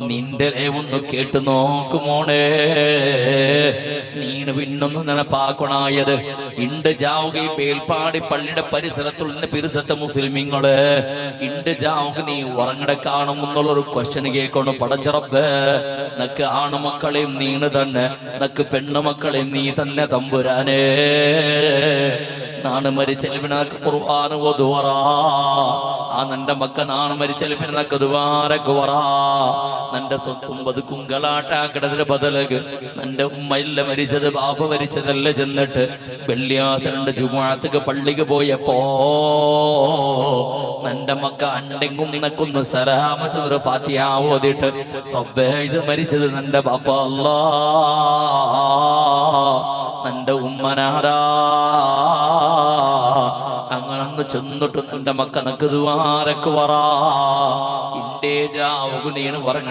നിന്റെ ഒന്ന് കേട്ടു നോക്കുമോണേ നീണ് പിന്നൊന്ന് നിനപ്പാക്കണായത് ഇണ്ട് ജാവുക ഈ പേൽപ്പാടി പള്ളിയുടെ പരിസരത്തുള്ള പിരിസത്തെ മുസ്ലിമീങ്ങള് ഇണ്ട് ജാവുക നീ ഉറങ്ങട കാണുമെന്നുള്ളൊരു ക്വസ്റ്റ്യൻ കേൾക്കണം. പടച്ചറബ് നക്ക് ആണുമക്കളെയും നീണ് തന്നെ നക്ക് പെണ്ണുമക്കളെയും നീ തന്നെ തമ്പുരാനേ നാണ് മരിച്ചെൽപ്പിനക്ക് ഖുർആൻ ഓതുവറ ആ നന്റെ മക്ക നാണ് മരിച്ചെൽപ്പിനക്ക് ദുആരക്ക് വറ നന്റെ സ്വത്തും ബതുക്കും ഗലാട്ടാക്കടതിന് ബദലക്ക് നന്റെ ഉമ്മയില്ല മരിച്ചത് ബാപ്പ മരിച്ചതല്ല ചെന്നിട്ട് വെള്ളിയാഴ്ച 2 ജുമുഅത്തേക്ക് പള്ളിക്ക് പോയപ്പോ നന്റെ മക്ക അണ്ടെങ്കും നിനക്കൊന്ന് സലാമത്ത് ഫാത്തിഹ ഓതിട്ട് റബ്ബേ ഇത് മരിച്ചത് നന്റെ ബാപ്പ അല്ലാ നന്റെ ഉമ്മനാരാ അങ്ങനന്ന് ചെന്നിട്ട് നിന്റെ മക്ക നക്ക് ദുആരക്ക് വറ ഇണ്ടേ ജാവുക നീണ് പറഞ്ഞ